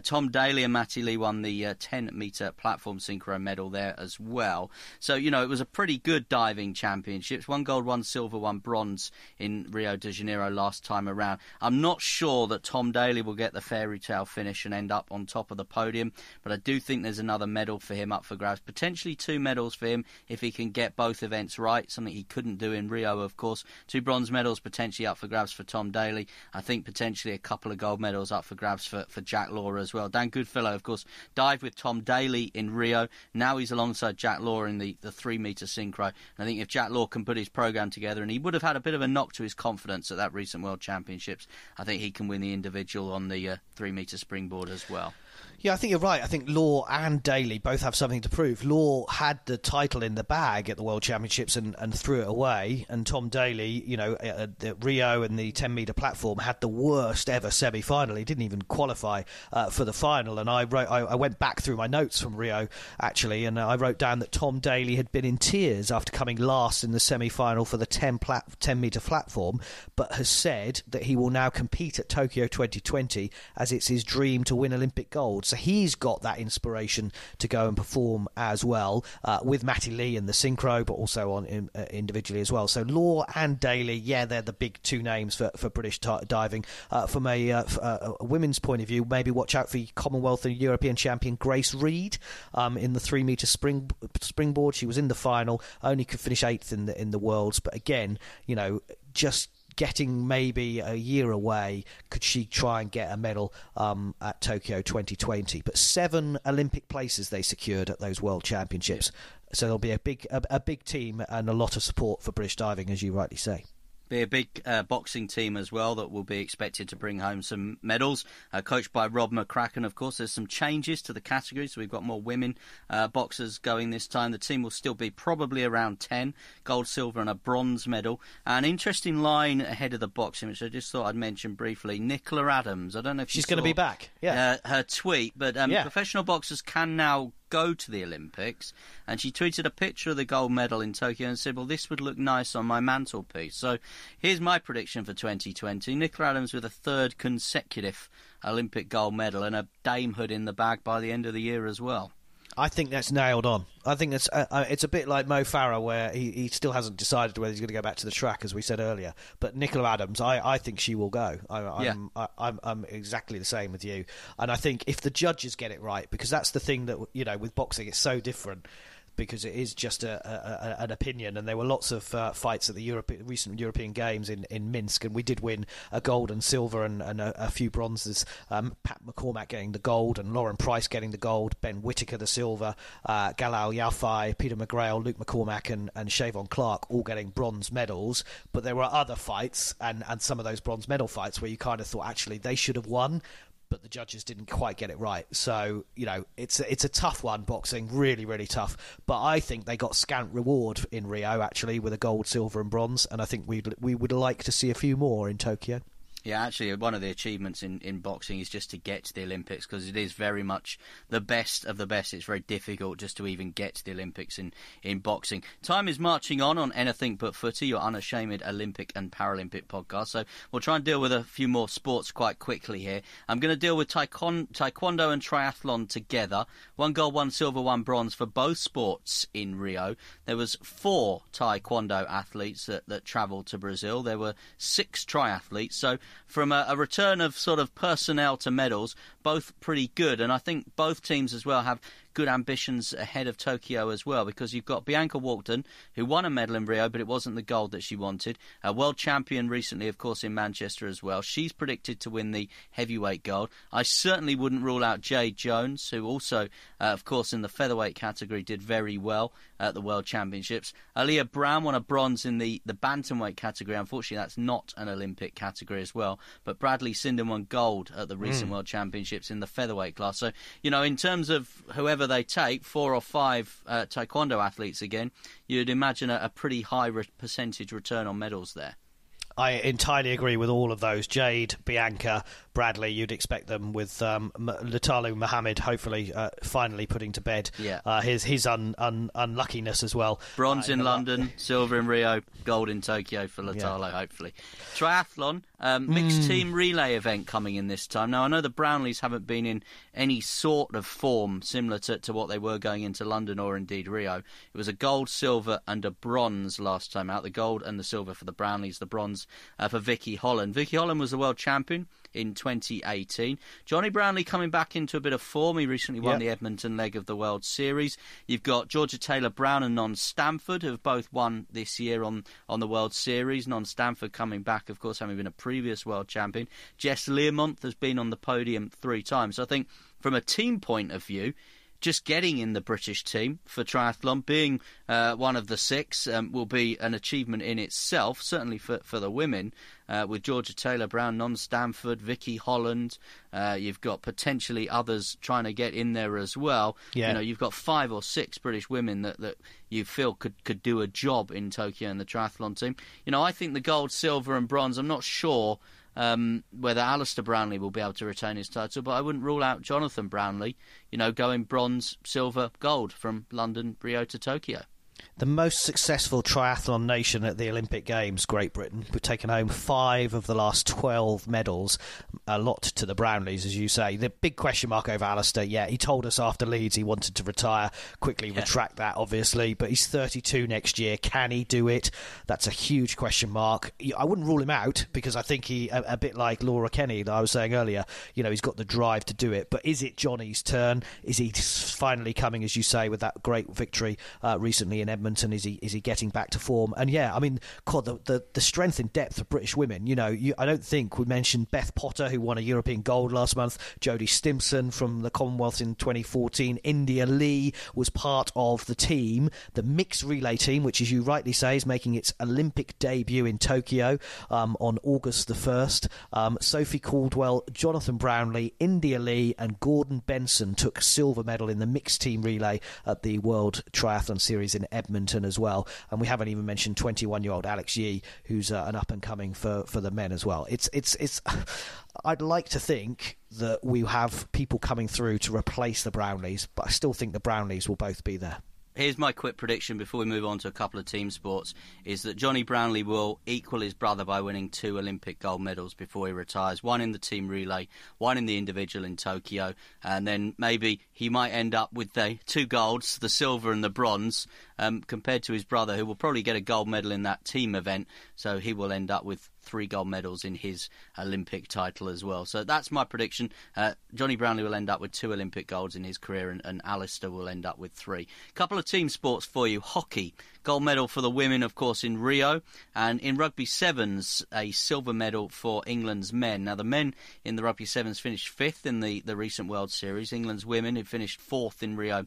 Tom Daly and Matty Lee won the 10-metre platform synchro medal there as well. So, you know, it was a pretty good diving championships. 1 gold, 1 silver, 1 bronze in Rio de Janeiro last time around. I'm not sure that Tom Daly will get the fairy tale finish and end up on top of the podium, but I do think there's another medal for him up for grabs. Potentially 2 medals for him if he can get both events right, something he couldn't do in Rio, of course. 2 bronze medals potentially up for grabs for Tom Daly. I think potentially a couple of gold medals up for grabs for Jack Law as well. Dan Goodfellow, of course, dived with Tom Daly in Rio. Now he's alongside Jack Law in the 3-metre synchro. And I think if Jack Law can put his programme together, and he would have had a bit of a knock to his confidence at that recent World Championships, I think he can win the individual on the 3-metre springboard as well. Yeah, I think you're right. I think Law and Daly both have something to prove. Law had the title in the bag at the World Championships and threw it away. And Tom Daly, you know, at Rio and the 10-metre platform had the worst ever semi-final. He didn't even qualify for the final. And I went back through my notes from Rio, actually, and I wrote down that Tom Daly had been in tears after coming last in the semi-final for the 10-metre platform, but has said that he will now compete at Tokyo 2020 as it's his dream to win Olympic gold. So he's got that inspiration to go and perform as well, with Matty Lee in the synchro, but also on individually as well. So Law and Daly, yeah, they're the big 2 names for British diving. From a women's point of view, maybe watch out for Commonwealth and European champion Grace Reed in the 3-metre springboard. She was in the final, only could finish 8th in the Worlds, but again, you know, just getting maybe a year away, could she try and get a medal at Tokyo 2020? But 7 Olympic places they secured at those World Championships. So there'll be a big team and a lot of support for British diving, as you rightly say. Be a big boxing team as well that will be expected to bring home some medals, coached by Rob McCracken, of course. There's some changes to the category, so we've got more women boxers going this time. The team will still be probably around 10, gold, silver and a bronze medal. An interesting line ahead of the boxing, which I just thought I'd mention briefly. Nicola Adams, I don't know if she's going to be back, her tweet, but professional boxers can now go to the Olympics, and she tweeted a picture of the gold medal in Tokyo and said, well, this would look nice on my mantelpiece. So here's my prediction for 2020. Nicola Adams with a 3rd consecutive Olympic gold medal and a damehood in the bag by the end of the year as well. I think that's nailed on. I think that's it's a bit like Mo Farah, where he still hasn't decided whether he's going to go back to the track, as we said earlier. But Nicola Adams, I think she will go. I'm exactly the same with you. And I think if the judges get it right, because that's the thing that, you know, with boxing, it's so different, because it is just an opinion, and there were lots of fights at the recent European Games in Minsk, and we did win a gold and silver and a few bronzes. Pat McCormack getting the gold, and Lauren Price getting the gold, Ben Whittaker the silver, Galal Yafai, Peter McGrail, Luke McCormack and Shavon Clark all getting bronze medals. But there were other fights, and some of those bronze medal fights where you kind of thought actually they should have won, but the judges didn't quite get it right. So, you know, it's a tough one, boxing, really, really tough. But I think they got scant reward in Rio, actually, with a gold, silver and bronze, and I think we would like to see a few more in Tokyo. Yeah, actually, one of the achievements in boxing is just to get to the Olympics, because it is very much the best of the best. It's very difficult just to even get to the Olympics in boxing. Time is marching on Anything But Footy, your unashamed Olympic and Paralympic podcast. So we'll try and deal with a few more sports quite quickly here. I'm going to deal with taekwondo and triathlon together. 1 gold, 1 silver, 1 bronze for both sports in Rio. There was 4 taekwondo athletes that travelled to Brazil. There were 6 triathletes. So from a return of sort of personnel to medals, both pretty good. And I think both teams as well have good ambitions ahead of Tokyo as well, because you've got Bianca Walkden, who won a medal in Rio, but it wasn't the gold that she wanted. A world champion recently, of course, in Manchester as well. She's predicted to win the heavyweight gold. I certainly wouldn't rule out Jade Jones, who also, of course, in the featherweight category did very well at the World Championships. Aaliyah Brown won a bronze in the bantamweight category. Unfortunately, that's not an Olympic category as well. But Bradley Sinden won gold at the recent World Championships in the featherweight class. So, you know, in terms of whoever they take, 4 or 5 taekwondo athletes again, you'd imagine a pretty high percentage return on medals there. I entirely agree with all of those. Jade, Bianca, Bradley, you'd expect them with Latalu Mohammed hopefully finally putting to bed his unluckiness as well. Bronze in London, silver in Rio, gold in Tokyo for Latalo, hopefully. Triathlon, mixed team relay event coming in this time. Now, I know the Brownlees haven't been in any sort of form similar to what they were going into London or indeed Rio. It was a gold, silver and a bronze last time out. The gold and the silver for the Brownlees, the bronze for Vicky Holland. Vicky Holland was the world champion in 2018. Johnny Brownlee coming back into a bit of form. He recently won the Edmonton leg of the World Series. You've got Georgia Taylor-Brown and Non Stamford, who have both won this year on the World Series. Non Stamford coming back, of course, having been a previous world champion. Jess Learmonth has been on the podium 3 times. So I think from a team point of view, just getting in the British team for triathlon, being one of the 6, will be an achievement in itself, certainly for the women, with Georgia Taylor-Brown, Non Stamford, Vicky Holland. You've got potentially others trying to get in there as well. Yeah. You know, you've got 5 or 6 British women that you feel could do a job in Tokyo in the triathlon team. You know, I think the gold, silver and bronze, I'm not sure whether Alistair Brownlee will be able to retain his title, but I wouldn't rule out Jonathan Brownlee, you know, going bronze, silver, gold from London, Rio to Tokyo. The most successful triathlon nation at the Olympic Games, Great Britain. We've taken home 5 of the last 12 medals, a lot to the Brownlees, as you say. The big question mark over Alistair, he told us after Leeds he wanted to retire, quickly retract that, obviously, but he's 32 next year. Can he do it? That's a huge question mark. I wouldn't rule him out, because I think he, a bit like Laura Kenny that I was saying earlier, you know, he's got the drive to do it. But is it Johnny's turn? Is he finally coming, as you say, with that great victory recently in Edmonton? Is he getting back to form? And I mean, God, the strength and depth of British women. You know, I don't think we mentioned Beth Potter, who won a European gold last month. Jodie Stimpson from the Commonwealth in 2014. India Lee was part of the team, the mixed relay team, which, as you rightly say, is making its Olympic debut in Tokyo on August the 1st. Sophie Caldwell, Jonathan Brownlee, India Lee and Gordon Benson took silver medal in the mixed team relay at the World Triathlon Series in Edmonton as well. And we haven't even mentioned 21-year-old Alex Yee, who's an up-and-coming for the men as well. It's I'd like to think that we have people coming through to replace the Brownlees, but I still think the Brownlees will both be there. Here's my quick prediction before we move on to a couple of team sports, is that Johnny Brownlee will equal his brother by winning 2 Olympic gold medals before he retires. 1 in the team relay, 1 in the individual in Tokyo, and then maybe he might end up with the 2 golds, the silver and the bronze, compared to his brother, who will probably get a gold medal in that team event, so he will end up with 3 gold medals in his Olympic title as well. So that's my prediction. Johnny Brownlee will end up with 2 Olympic golds in his career, and Alistair will end up with 3. Couple of team sports for you. Hockey. Gold medal for the women, of course, in Rio. And in rugby sevens, a silver medal for England's men. Now, the men in the rugby sevens finished 5th in the recent World Series. England's women, who finished 4th in Rio,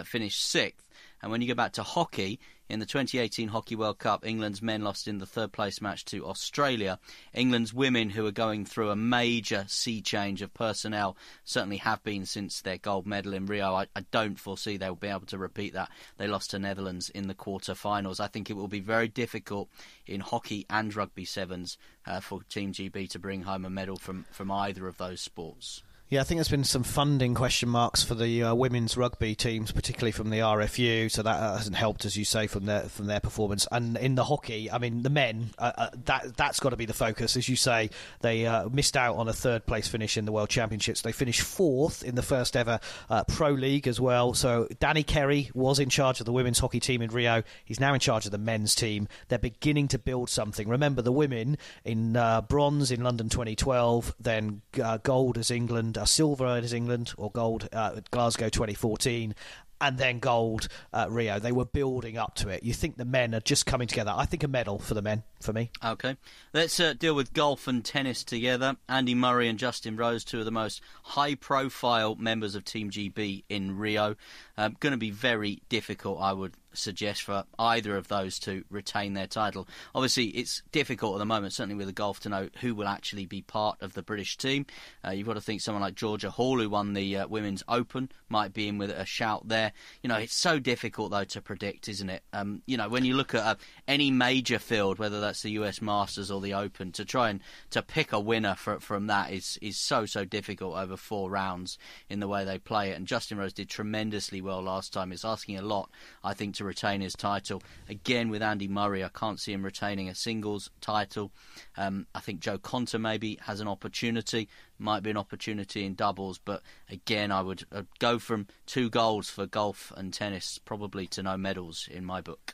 finished 6th. And when you go back to hockey, in the 2018 Hockey World Cup, England's men lost in the third-place match to Australia. England's women, who are going through a major sea change of personnel, certainly have been since their gold medal in Rio. I don't foresee they'll be able to repeat that. They lost to Netherlands in the quarter-finals. I think it will be very difficult in hockey and rugby sevens for Team GB to bring home a medal from either of those sports. Yeah, I think there's been some funding question marks for the women's rugby teams, particularly from the RFU, so that hasn't helped, as you say, from their performance. And in the hockey, I mean, the men, that's got to be the focus. As you say, they missed out on a third-place finish in the World Championships. They finished fourth in the first ever Pro League as well. So Danny Kerry was in charge of the women's hockey team in Rio. He's now in charge of the men's team. They're beginning to build something. Remember, the women in bronze in London 2012, then gold as England, silver as England, or gold at Glasgow 2014, and then gold at Rio. They were building up to it. You think the men are just coming together. I think a medal for the men, for me. OK. Let's deal with golf and tennis together. Andy Murray and Justin Rose, two of the most high-profile members of Team GB in Rio. Going to be very difficult, I would suggest, for either of those to retain their title. Obviously, it's difficult at the moment, certainly with the golf, to know who will actually be part of the British team. You've got to think someone like Georgia Hall, who won the Women's Open, might be in with a shout there. You know, it's so difficult, though, to predict, isn't it? You know, when you look at any major field, whether that's the US Masters or the Open, to try and to pick a winner from that is so difficult over 4 rounds in the way they play it. And Justin Rose did tremendously well last time. It's asking a lot, I think, to retain his title. Again, with Andy Murray, I can't see him retaining a singles title. I think Joe Conter maybe has an opportunity, might be an opportunity in doubles, but again, I would go from 2 golds for golf and tennis, probably to no medals in my book.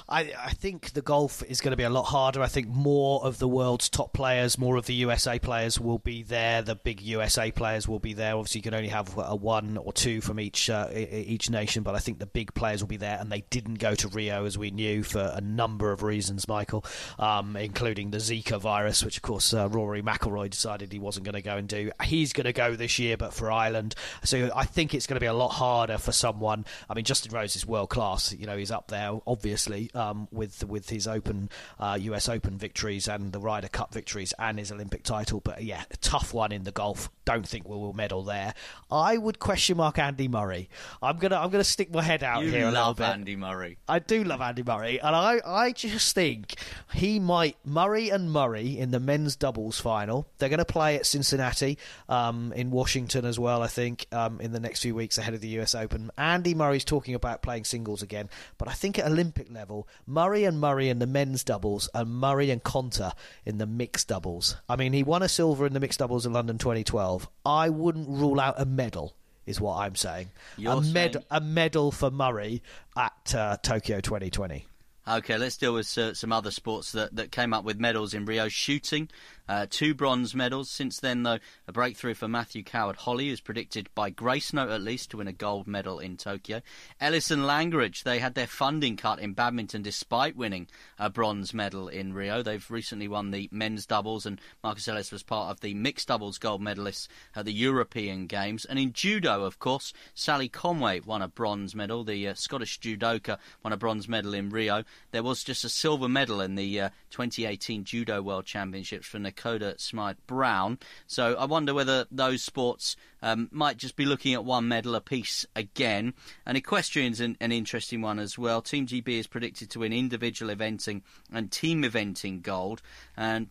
I think the golf is going to be a lot harder. I think more of the world's top players, more of the USA players will be there. The big USA players will be there. Obviously, you can only have 1 or 2 from each nation, but I think the big players will be there, and they didn't go to Rio, as we knew, for a number of reasons, Michael, including the Zika virus, which, of course, Rory McIlroy decided he wasn't going to go and do. He's going to go this year, but for Ireland. So I think it's going to be a lot harder for someone. I mean, Justin Rose is world-class. You know, he's up there, obviously, with his US Open victories and the Ryder Cup victories and his Olympic title. But yeah, a tough one in the golf. Don't think we will medal there. I would question mark Andy Murray. I'm gonna stick my head out here a little bit. You love Andy Murray. I do love Andy Murray, and I just think he might Murray in the men's doubles final. They're going to play at Cincinnati, in Washington as well, I think, in the next few weeks ahead of the US Open. Andy Murray's talking about playing singles again, but I think at Olympic level, Murray in the men's doubles and Murray and Conter in the mixed doubles. I mean, he won a silver in the mixed doubles in London 2012. I wouldn't rule out a medal, is what I'm saying. A medal for Murray at Tokyo 2020. OK, let's deal with some other sports that came up with medals in Rio. Shooting, 2 bronze medals. Since then, though, a breakthrough for Matthew Coward-Holly, who's predicted by Grace Note at least to win a gold medal in Tokyo. Ellis and Langridge, they had their funding cut in badminton despite winning a bronze medal in Rio. They've recently won the men's doubles, and Marcus Ellis was part of the mixed doubles gold medalists at the European Games. And in judo, of course, Sally Conway won a bronze medal. The Scottish judoka won a bronze medal in Rio. There was just a silver medal in the 2018 Judo World Championships for Nicola Smythe-Brown. So I wonder whether those sports might just be looking at 1 medal apiece again. And equestrian's an interesting one as well. Team GB is predicted to win individual eventing and team eventing gold, and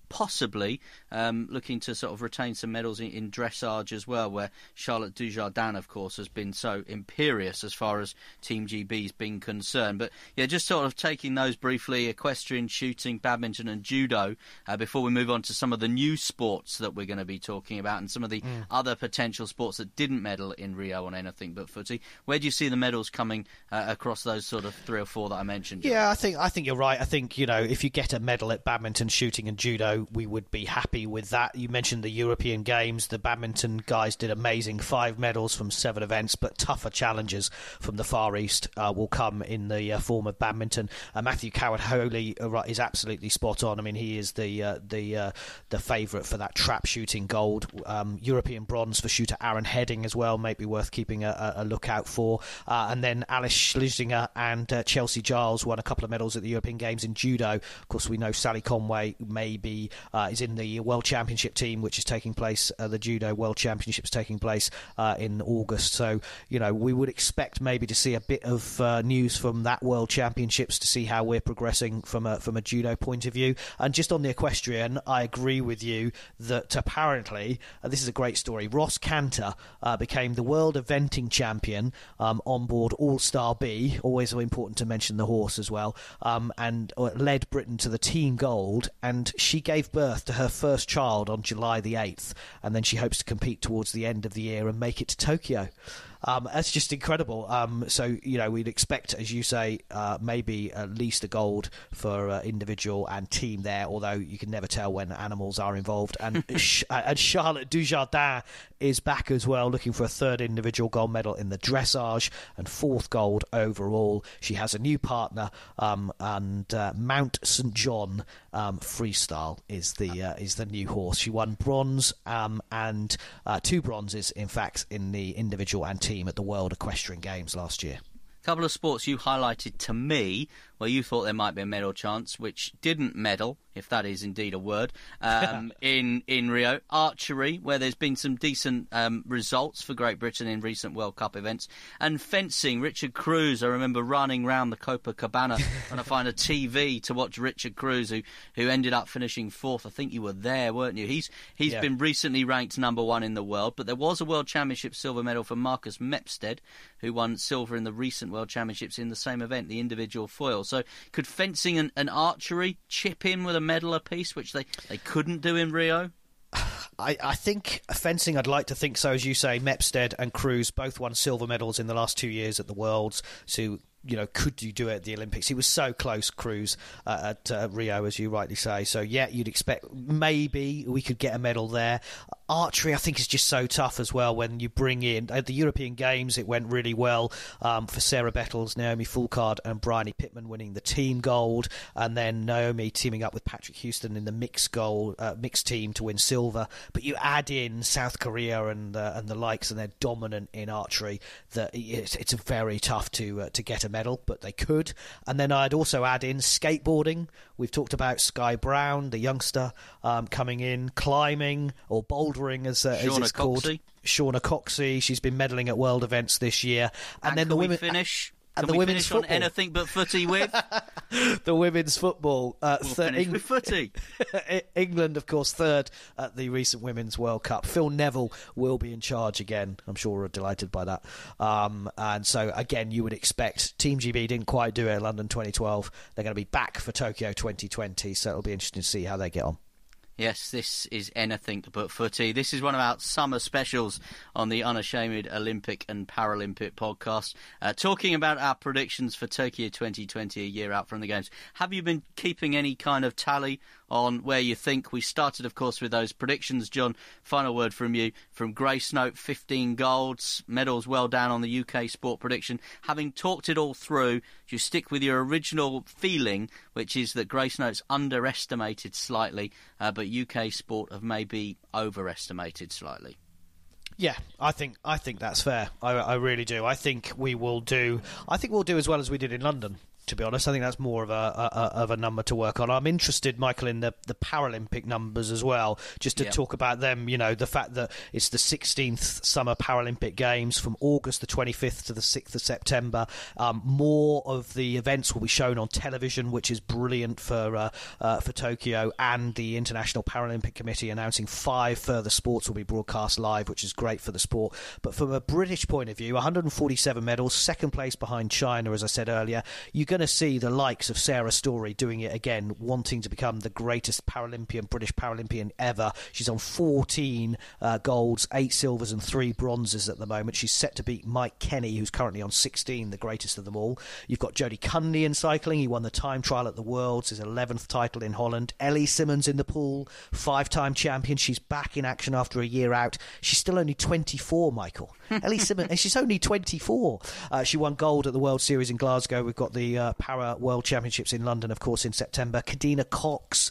possibly looking to sort of retain some medals in dressage as well, where Charlotte Dujardin, of course, has been so imperious as far as Team GB's been concerned. But yeah, just sort of taking those briefly: equestrian, shooting, badminton and judo, before we move on to some of the new sports that we're going to be talking about and some of the other potential sports that didn't medal in Rio on anything but footy. Where do you see the medals coming across those sort of 3 or 4 that I mentioned, John? Yeah, I think you're right. I think, you know, if you get a medal at badminton, shooting and judo, we would be happy with that. You mentioned the European Games. The badminton guys did amazing, 5 medals from 7 events, but tougher challenges from the Far East will come in the form of badminton. Matthew Coward-Holy is absolutely spot on. I mean, he is the favourite for that trap shooting gold. European bronze for shooter Aaron Heading as well, may be worth keeping a lookout for. And then Alice Schlesinger and Chelsea Giles won a couple of medals at the European Games in judo. Of course, we know Sally Conway is in the World Championship team, which is taking place, the Judo World Championships taking place in August. So, we would expect maybe to see a bit of news from that World Championships to see how we're progressing from a judo point of view. And just on the equestrian, I agree with you that apparently, this is a great story, Ross Cantor became the world eventing champion on board All-Star B, always important to mention the horse as well, and led Britain to the team gold, and she gave birth to her first child on July the 8th, and then she hopes to compete towards the end of the year and make it to Tokyo. That's just incredible. So, we'd expect, as you say, maybe at least a gold for individual and team there, although you can never tell when animals are involved. And and Charlotte Dujardin is back as well, looking for a 3rd individual gold medal in the dressage and 4th gold overall. She has a new partner, and Mount St John Freestyle is the new horse. She won bronze and 2 bronzes, in fact, in the individual and team at the World Equestrian Games last year. A couple of sports you highlighted to me where you thought there might be a medal chance, which didn't medal, if that is indeed a word, in Rio. Archery, where there's been some decent results for Great Britain in recent World Cup events. And fencing, Richard Cruz, I remember running round the Copacabana trying to find a TV to watch Richard Cruz, who ended up finishing 4th. I think you were there, weren't you? He's been recently ranked number 1 in the world, but there was a World Championship silver medal for Marcus Mepstead, who won silver in the recent World Championships in the same event, the individual foil. So could fencing and archery chip in with a medal apiece, which they couldn't do in Rio? I think fencing, I'd like to think so. As you say, Mepstead and Cruz both won silver medals in the last 2 years at the Worlds. So, could you do it at the Olympics? He was so close, Cruz, at Rio, as you rightly say. So, yeah, you'd expect maybe we could get a medal there. Archery, I think, is just so tough as well when you bring in... At the European Games, it went really well for Sarah Bettles, Naomi Foulcard and Bryony Pittman winning the team gold, and then Naomi teaming up with Patrick Houston in the mixed team to win silver. But you add in South Korea and the likes, and they're dominant in archery, that it's very tough to get a medal, but they could. And then I'd also add in skateboarding. We've talked about Sky Brown, the youngster, coming in, climbing or bouldering as it's called. Shauna Coxey. She's been medaling at world events this year. And then the women finish. And Can the we women's finish football. on anything but footy with? The women's football. We'll finish with footy. England, of course, 3rd at the recent Women's World Cup. Phil Neville will be in charge again. I'm sure we're delighted by that. And so, again, you would expect Team GB didn't quite do it in London 2012. They're going to be back for Tokyo 2020, so it'll be interesting to see how they get on. Yes, this is anything but footy. This is one of our summer specials on the Unashamed Olympic and Paralympic podcast, talking about our predictions for Tokyo 2020, a year out from the Games. Have you been keeping any kind of tally on where you think? We started, of course, with those predictions. John, final word from you. From Grace Note, 15 golds, medals well down on the UK sport prediction. Having talked it all through, do you stick with your original feeling, which is that Grace Note's underestimated slightly, but UK sport have maybe overestimated slightly? Yeah, I think that's fair. I really do. I think we'll do as well as we did in London. To be honest, I think that's more of a number to work on. I'm interested, Michael, in the Paralympic numbers as well, just to talk about them. The fact that it's the 16th Summer Paralympic Games from August the 25th to the 6th of September. More of the events will be shown on television, which is brilliant for Tokyo, and the International Paralympic Committee announcing 5 further sports will be broadcast live, which is great for the sport. But from a British point of view, 147 medals, second place behind China, as I said earlier. You're going going to see the likes of Sarah Storey doing it again, wanting to become the greatest British Paralympian ever. She's on 14 golds, 8 silvers and 3 bronzes at the moment. She's set to beat Mike Kenny, who's currently on 16, the greatest of them all. You've got Jody Cundy in cycling. He won the time trial at the Worlds, his 11th title in Holland. Ellie Simmons in the pool, 5-time champion. She's back in action after a year out. She's still only 24, Michael. Ellie Simmons, she's only 24. She won gold at the World Series in Glasgow. We've got the Para World Championships in London, of course, in September. Kadina Cox,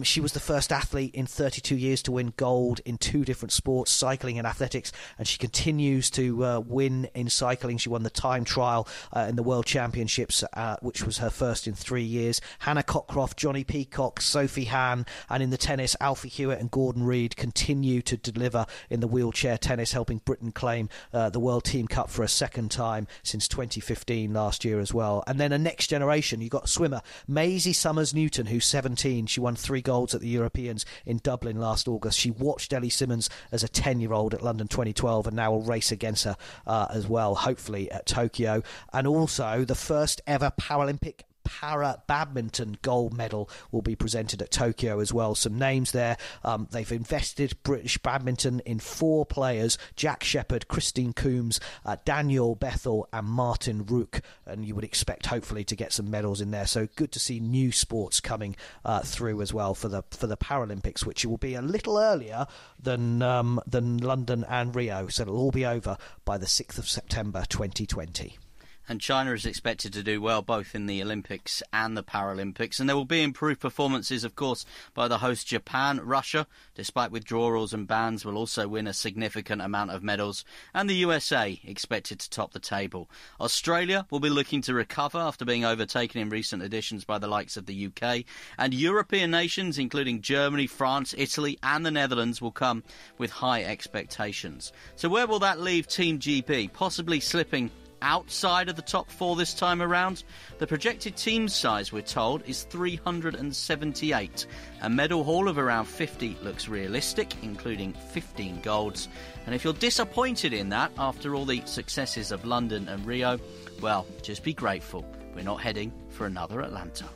she was the first athlete in 32 years to win gold in 2 different sports, cycling and athletics, and she continues to win in cycling. She won the time trial in the World Championships, which was her first in 3 years. Hannah Cockcroft, Johnny Peacock, Sophie Hahn, and in the tennis, Alfie Hewitt and Gordon Reid continue to deliver in the wheelchair tennis, helping Britain claim the World Team Cup for a second time since 2015 last year as well. And then a next generation, you've got a swimmer, Maisie Summers-Newton, who's 17. She won 3 golds at the Europeans in Dublin last August. She watched Ellie Simmons as a 10-year-old at London 2012 and now will race against her as well, hopefully at Tokyo. And also the first ever Paralympic para-badminton gold medal will be presented at Tokyo as well. Some names there. They've invested British badminton in 4 players: Jack Shepherd, Christine Coombs, Daniel Bethel and Martin Rook, and you would expect hopefully to get some medals in there. So good to see new sports coming through as well for the Paralympics, which will be a little earlier than London and Rio, so it'll all be over by the 6th of September 2020. And China is expected to do well both in the Olympics and the Paralympics. And there will be improved performances, of course, by the host Japan. Russia, despite withdrawals and bans, will also win a significant amount of medals. And the USA expected to top the table. Australia will be looking to recover after being overtaken in recent editions by the likes of the UK. And European nations, including Germany, France, Italy and the Netherlands, will come with high expectations. So where will that leave Team GB? Possibly slipping outside of the top 4 this time around? The projected team size, we're told, is 378. A medal haul of around 50 looks realistic, including 15 golds. And if you're disappointed in that after all the successes of London and Rio, well, just be grateful we're not heading for another Atlanta.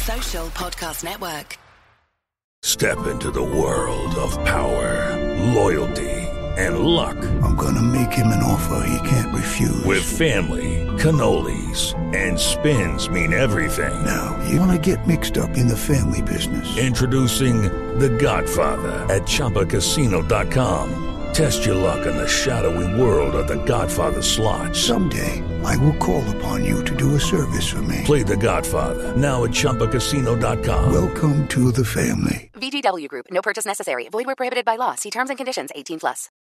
Social Podcast Network. Step into the world of power, loyalty, and luck. I'm gonna make him an offer he can't refuse. With family, cannolis, and spins mean everything. Now, you wanna get mixed up in the family business. Introducing The Godfather at ChumbaCasino.com. Test your luck in the shadowy world of The Godfather slot. Someday, I will call upon you to do a service for me. Play The Godfather, now at ChumbaCasino.com. Welcome to the family. VGW Group. No purchase necessary. Void where prohibited by law. See terms and conditions. 18+.